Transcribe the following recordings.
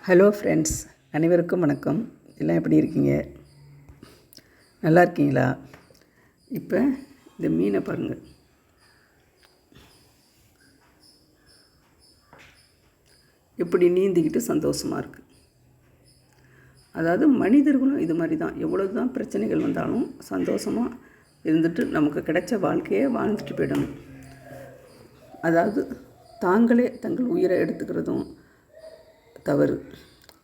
Hello friends, அனைவருக்கும் வணக்கம். எல்லாம் எப்படி இருக்கீங்க? நல்லா இருக்கீங்களா? இப்போ இந்த மீனை பாருங்கள். எப்படி நீந்திக்கிட்டு சந்தோஷமாக இருக்குது. அதாவது மனிதர்களும் இது மாதிரி தான். எவ்வளோ தான் பிரச்சனைகள் வந்தாலும் சந்தோஷமாக இருந்துட்டு நமக்கு கிடைச்ச வாழ்க்கையை வாழ்ந்துட்டு போயிடணும். அதாவது தாங்களே தங்கள் உயிரை எடுத்துக்கிறதும் தவறு.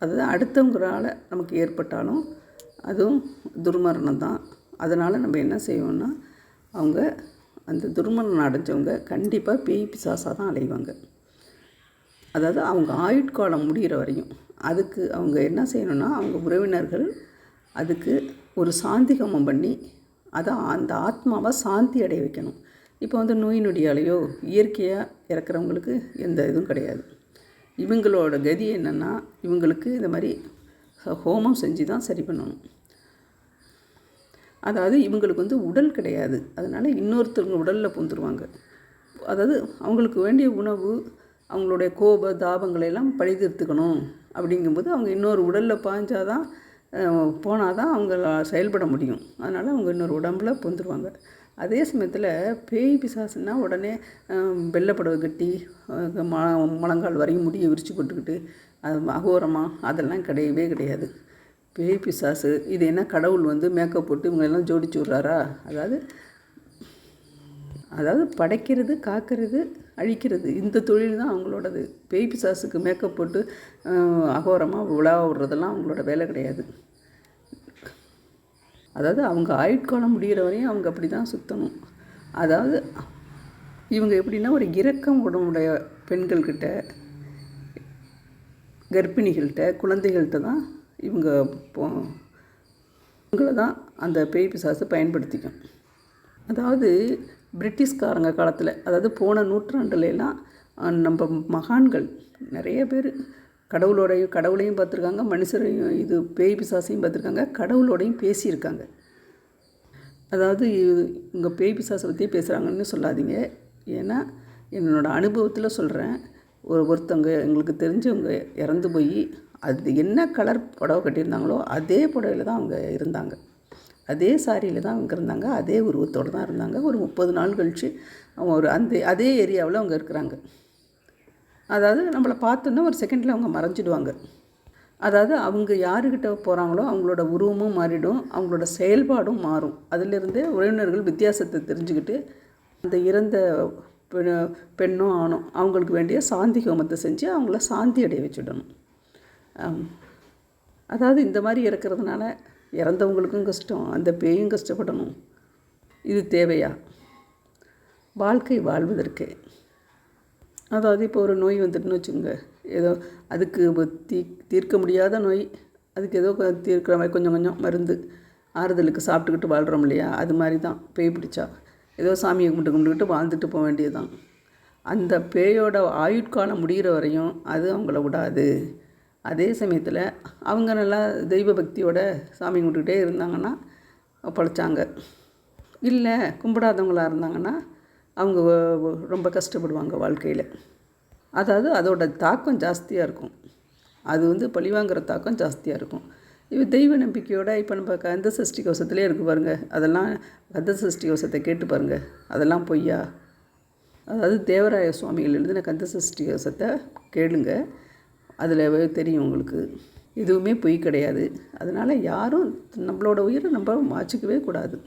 அதுதான் அடுத்தவங்களால் நமக்கு ஏற்பட்டாலும் அதுவும் துர்மரணம் தான். அதனால் நம்ம என்ன செய்வோம்னா, அவங்க அந்த துர்மரணம் அடைஞ்சவங்க கண்டிப்பாக பேய் பிசாசாக தான் அலைவாங்க. அதாவது அவங்க ஆயுட்காலம் முடிகிற வரையும் அதுக்கு அவங்க என்ன செய்யணும்னா, அவங்க உறவினர்கள் அதுக்கு ஒரு சாந்தி ஹோமம் பண்ணி அதை அந்த ஆத்மாவை சாந்தி அடைய வைக்கணும். இப்போ வந்து நோய் நொடியாலேயோ இயற்கையாக இறக்குறவங்களுக்கு எந்த இதுவும் கிடையாது. இவங்களோட கதி என்னென்னா, இவங்களுக்கு இந்த மாதிரி ஹோமம் செஞ்சு தான் சரி பண்ணணும். அதாவது இவங்களுக்கு வந்து உடல் கிடையாது, அதனால் இன்னொருத்தவங்க உடலில் பூந்துருவாங்க. அதாவது அவங்களுக்கு வேண்டிய உணவு, அவங்களுடைய கோப தாபங்களையெல்லாம் பழிதீர்த்துக்கணும். அப்படிங்கும்போது அவங்க இன்னொரு உடலில் பாய்ஞ்சாதான் போனால் தான் அவங்கள செயல்பட முடியும். அதனால் அவங்க இன்னொரு உடம்பில் பூந்துருவாங்க. அதே சமயத்தில் பேய் பிசாசுன்னா உடனே வெள்ளைப்படவை கட்டி முழங்கால் வரையும் முடியை விரித்து போட்டுக்கிட்டு அது அகோரமாக அதெல்லாம் கிடையவே கிடையாது. பேய் பிசாசு இது என்ன கடவுள் வந்து மேக்கப் போட்டு இவங்களெல்லாம் ஜோடிச்சு விட்றாரா? அதாவது படைக்கிறது, காக்கிறது, அழிக்கிறது, இந்த தொழில் தான் அவங்களோடது. பேய் பிசாசுக்கு மேக்கப் போட்டு அகோரமாக உலா விடுறதெல்லாம் அவங்களோட வேலை கிடையாது. அதாவது அவங்க ஆயுட்காலம் முடிகிற வரையும் அவங்க அப்படி தான் சுற்றணும். அதாவது இவங்க எப்படின்னா, ஒரு இரக்கம் உடம்புடைய பெண்கள்கிட்ட, கர்ப்பிணிகள்கிட்ட, குழந்தைகள்கிட்ட தான் இவங்களை தான் அந்த பேய் பிசாசு பயன்படுத்திக்கும். அதாவது பிரிட்டிஷ்காரங்க காலத்தில், அதாவது போன நூற்றாண்டுலாம் நம்ம மகான்கள் நிறைய பேர் கடவுளையும் பார்த்துருக்காங்க, மனுஷரையும் இது பேய் பிசாசையும் பார்த்துருக்காங்க, கடவுளோடையும் பேசியிருக்காங்க. அதாவது இவங்க பேய் பிசாசை பற்றியே பேசுகிறாங்கன்னு சொல்லாதீங்க. ஏன்னா என்னோடய அனுபவத்தில் சொல்கிறேன். ஒருத்தவங்க எங்களுக்கு தெரிஞ்சவங்க இறந்து போய் அது என்ன கலர் புடவை கட்டியிருந்தாங்களோ அதே புடவையில் தான் அவங்க இருந்தாங்க, அதே சாரியில் தான் அவங்க இருந்தாங்க, அதே உருவத்தோடு தான் இருந்தாங்க. ஒரு 30 நாள் கழித்து அவங்க அதே ஏரியாவில் அவங்க இருக்கிறாங்க. அதாவது நம்மளை பார்த்தோன்னா ஒரு செகண்டில் அவங்க மறைஞ்சிடுவாங்க. அதாவது அவங்க யாருக்கிட்ட போகிறாங்களோ அவங்களோட உருவமும் மாறிடும், அவங்களோட செயல்பாடும் மாறும். அதிலிருந்தே உறவினர்கள் வித்தியாசத்தை தெரிஞ்சுக்கிட்டு அந்த இறந்த பெண்ணும் ஆணும் அவங்களுக்கு வேண்டிய சாந்தி ஹோமத்தை செஞ்சு அவங்கள சாந்தி அடைய வச்சுடணும். அதாவது இந்த மாதிரி இறக்கிறதுனால இறந்தவங்களுக்கும் கஷ்டம், அந்த பேயும் கஷ்டப்படணும். இது தேவையா? வாழ்க்கை வாழ்வதற்கு. அதாவது இப்போ ஒரு நோய் வந்துட்டுன்னு வச்சுக்கோங்க, ஏதோ அதுக்கு தீர்க்க முடியாத நோய், அதுக்கு ஏதோ தீர்க்கிற மாதிரி கொஞ்சம் கொஞ்சம் மருந்து ஆறுதலுக்கு சாப்பிட்டுக்கிட்டு வாழ்கிறோம் இல்லையா? அது மாதிரி தான் பேய் பிடிச்சா ஏதோ சாமியை கும்பிட்டுக்கிட்டு வாழ்ந்துட்டு போக வேண்டியது தான். அந்த பேயோட ஆயுட்காலம் முடிகிற வரையும் அது அவங்கள விடாது. அதே சமயத்தில் அவங்க நல்லா தெய்வ பக்தியோட சாமி கும்பிட்டுக்கிட்டே இருந்தாங்கன்னா பழைச்சாங்க. இல்லை கும்பிடாதவங்களாக இருந்தாங்கன்னா அவங்க ரொம்ப கஷ்டப்படுவாங்க வாழ்க்கையில். அதாவது அதோட தாக்கம் ஜாஸ்தியாக இருக்கும். அது வந்து பழிவாங்கிற தாக்கம் ஜாஸ்தியாக இருக்கும். இது தெய்வ நம்பிக்கையோட இப்போ நம்ம கந்த சஷ்டி கவசத்துலேயே இருக்குது பாருங்கள். அதெல்லாம் கந்த சஷ்டி கவசத்தை கேட்டு பாருங்கள், அதெல்லாம் பொய்யா? அதாவது தேவராய சுவாமிகள் எழுதின கந்த சஷ்டி கவசத்தை கேளுங்க, அதில் தெரியும் உங்களுக்கு. எதுவுமே பொய் கிடையாது. அதனால் யாரும் நம்மளோட உயிரை நம்ம மாற்றிக்கவே கூடாது,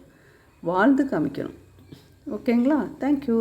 வாழ்ந்து காமிக்கணும். ஓகேங்களா? தேங்க்யூ.